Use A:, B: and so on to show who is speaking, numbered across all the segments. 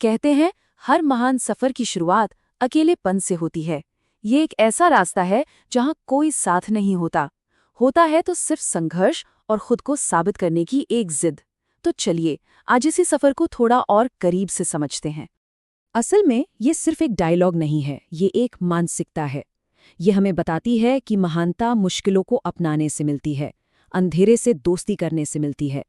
A: कहते हैं हर महान सफर की शुरुआत अकेलेपन से होती है। ये एक ऐसा रास्ता है जहां कोई साथ नहीं होता। होता है तो सिर्फ संघर्ष और खुद को साबित करने की एक जिद। तो चलिए आज इसी सफर को थोड़ा और करीब से समझते हैं। असल में ये सिर्फ एक डायलॉग नहीं है, ये एक मानसिकता है। ये हमें बताती है कि महानता मुश्किलों को अपनाने से मिलती है, अंधेरे से दोस्ती करने से मिलती है,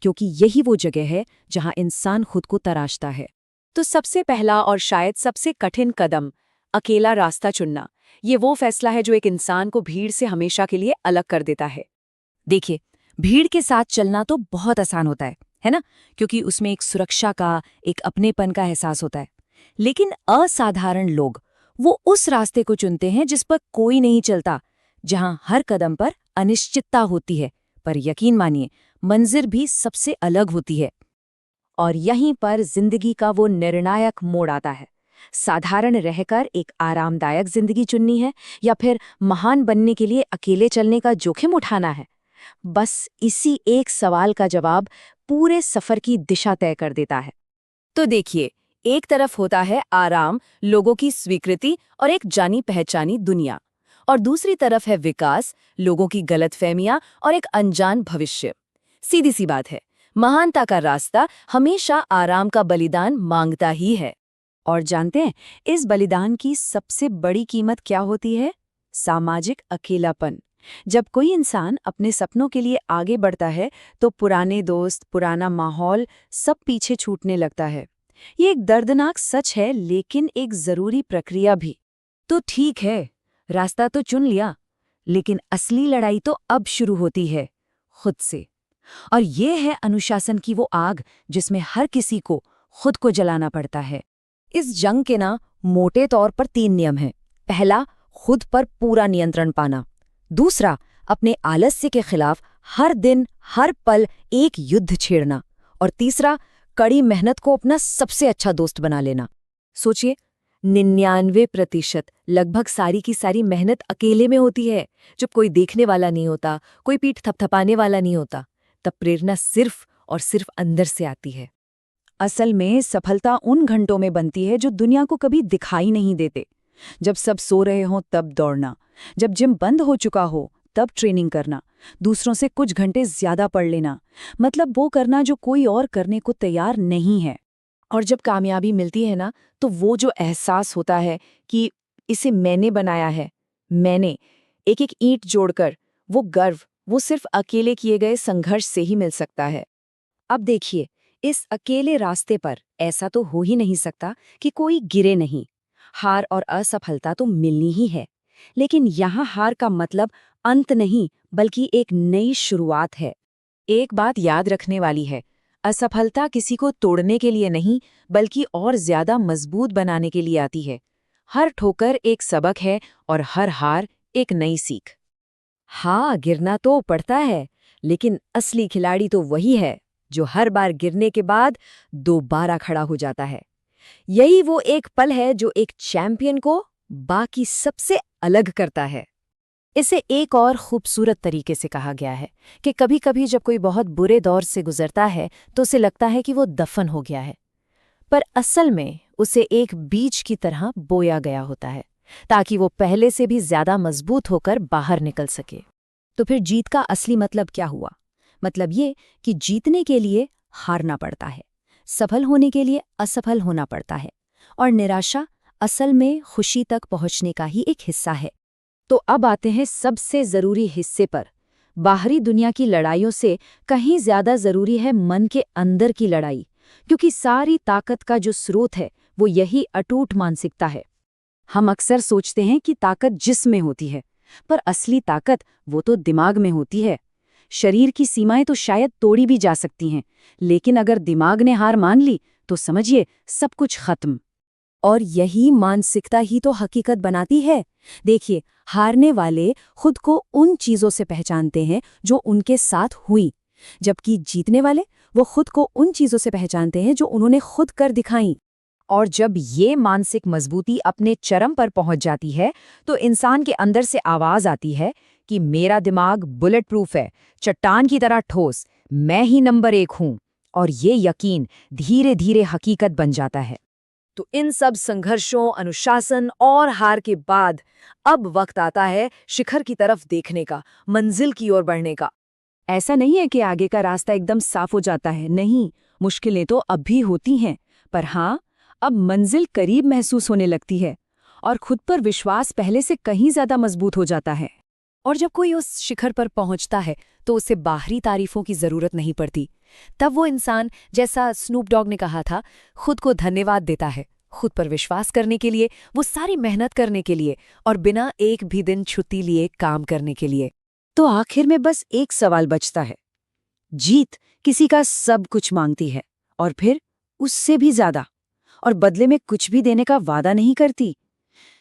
A: क्योंकि यही वो जगह है जहां इंसान खुद को तराशता है। तो सबसे पहला और शायद सबसे कठिन कदम, अकेला रास्ता चुनना। ये वो फैसला है जो एक इंसान को भीड़ से हमेशा के लिए अलग कर देता है। देखिए, भीड़ के साथ चलना तो बहुत आसान होता है ना? क्योंकि उसमें एक सुरक्षा का, एक अपनेपन का एहसास होता है। लेकिन असाधारण लोग वो उस रास्ते को चुनते हैं जिस पर कोई नहीं चलता, जहां हर कदम पर अनिश्चितता होती है, पर यकीन मानिए मंजिल भी सबसे अलग होती है। और यहीं पर जिंदगी का वो निर्णायक मोड़ आता है। साधारण रहकर एक आरामदायक जिंदगी चुननी है या फिर महान बनने के लिए अकेले चलने का जोखिम उठाना है? बस इसी एक सवाल का जवाब पूरे सफर की दिशा तय कर देता है। तो देखिए, एक तरफ होता है आराम, लोगों की स्वीकृति और एक जानी पहचानी दुनिया, और दूसरी तरफ है विकास, लोगों की गलतफहमियां और एक अनजान भविष्य। सीधी सी बात है, महानता का रास्ता हमेशा आराम का बलिदान मांगता ही है। और जानते हैं, इस बलिदान की सबसे बड़ी कीमत क्या होती है? सामाजिक अकेलापन। जब कोई इंसान अपने सपनों के लिए आगे बढ़ता है तो पुराने दोस्त, पुराना माहौल सब पीछे छूटने लगता है। ये एक दर्दनाक सच है, लेकिन एक जरूरी प्रक्रिया भी। तो ठीक है, रास्ता तो चुन लिया, लेकिन असली लड़ाई तो अब शुरू होती है, खुद से। और ये है अनुशासन की वो आग जिसमें हर किसी को खुद को जलाना पड़ता है। इस जंग के मोटे तौर पर 3 नियम हैं। पहला, खुद पर पूरा नियंत्रण पाना। दूसरा, अपने आलस्य के खिलाफ हर दिन हर पल एक युद्ध छेड़ना। और तीसरा, कड़ी मेहनत को अपना सबसे अच्छा दोस्त बना लेना। सोचिए, 99% लगभग सारी की सारी मेहनत अकेले में होती है। जब कोई देखने वाला नहीं होता, कोई पीठ थपथपाने वाला नहीं होता, तब प्रेरणा सिर्फ और सिर्फ अंदर से आती है। असल में सफलता उन घंटों में बनती है जो दुनिया को कभी दिखाई नहीं देते। जब सब सो रहे हों तब दौड़ना, जब जिम बंद हो चुका हो तब ट्रेनिंग करना, दूसरों से कुछ घंटे ज्यादा पढ़ लेना, मतलब वो करना जो कोई और करने को तैयार नहीं है। और जब कामयाबी मिलती है ना, तो वो जो एहसास होता है कि इसे मैंने बनाया है, मैंने एक एक ईंट जोड़कर, वो गर्व, वो सिर्फ अकेले किए गए संघर्ष से ही मिल सकता है। अब देखिए, इस अकेले रास्ते पर ऐसा तो हो ही नहीं सकता कि कोई गिरे नहीं। हार और असफलता तो मिलनी ही है, लेकिन यहाँ हार का मतलब अंत नहीं, बल्कि एक नई शुरुआत है। एक बात याद रखने वाली है, असफलता किसी को तोड़ने के लिए नहीं, बल्कि और ज्यादा मजबूत बनाने के लिए आती है। हर ठोकर एक सबक है और हर हार एक नई सीख। हाँ, गिरना तो पड़ता है, लेकिन असली खिलाड़ी तो वही है जो हर बार गिरने के बाद दोबारा खड़ा हो जाता है। यही वो एक पल है जो एक चैंपियन को बाकी सबसे अलग करता है। इसे एक और खूबसूरत तरीके से कहा गया है कि कभी-कभी जब कोई बहुत बुरे दौर से गुजरता है तो उसे लगता है कि वो दफन हो गया है, पर असल में उसे एक बीज की तरह बोया गया होता है, ताकि वो पहले से भी ज्यादा मजबूत होकर बाहर निकल सके। तो फिर जीत का असली मतलब क्या हुआ? मतलब ये कि जीतने के लिए हारना पड़ता है, सफल होने के लिए असफल होना पड़ता है, और निराशा असल में खुशी तक पहुंचने का ही एक हिस्सा है। तो अब आते हैं सबसे जरूरी हिस्से पर। बाहरी दुनिया की लड़ाइयों से कहीं ज्यादा जरूरी है मन के अंदर की लड़ाई, क्योंकि सारी ताकत का जो स्रोत है वो यही अटूट मानसिकता है। हम अक्सर सोचते हैं कि ताकत जिस्म में होती है, पर असली ताकत वो तो दिमाग में होती है। शरीर की सीमाएं तो शायद तोड़ी भी जा सकती हैं, लेकिन अगर दिमाग ने हार मान ली तो समझिए सब कुछ खत्म। और यही मानसिकता ही तो हकीकत बनाती है। देखिए, हारने वाले खुद को उन चीजों से पहचानते हैं जो उनके साथ हुई, जबकि जीतने वाले वो खुद को उन चीजों से पहचानते हैं जो उन्होंने खुद कर दिखाई। और जब ये मानसिक मजबूती अपने चरम पर पहुंच जाती है तो इंसान के अंदर से आवाज आती है कि मेरा दिमाग बुलेट प्रूफ है, चट्टान की तरह ठोस, मैं ही नंबर 1 हूं।
B: और ये यकीन धीरे धीरे हकीकत बन जाता है।
A: तो इन सब संघर्षों, अनुशासन और हार के बाद अब वक्त आता है शिखर की तरफ देखने का, मंजिल की ओर बढ़ने का।
B: ऐसा नहीं है कि आगे का रास्ता एकदम साफ हो जाता है, नहीं, मुश्किलें तो अब भी होती हैं, पर हाँ, अब मंजिल करीब महसूस होने लगती है और खुद पर विश्वास पहले से कहीं ज्यादा मजबूत हो जाता है।
A: और जब कोई उस शिखर पर पहुंचता है तो उसे बाहरी तारीफों की जरूरत नहीं पड़ती। तब वो इंसान, जैसा स्नूप डॉग ने कहा था, खुद को धन्यवाद देता है, खुद पर विश्वास करने के लिए, वो सारी मेहनत करने के लिए और बिना एक भी दिन छुट्टी लिए काम करने के लिए।
B: तो आखिर में बस एक सवाल बचता है। जीत किसी का सब कुछ मांगती है और फिर उससे भी ज्यादा, और बदले में कुछ भी देने का वादा नहीं करती।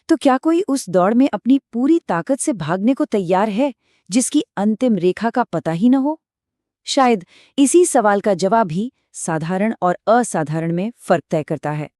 B: तो क्या कोई उस दौड़ में अपनी पूरी ताकत से भागने को तैयार है जिसकी अंतिम रेखा का पता ही न हो? शायद इसी सवाल का जवाब ही साधारण और असाधारण में फर्क तय करता है।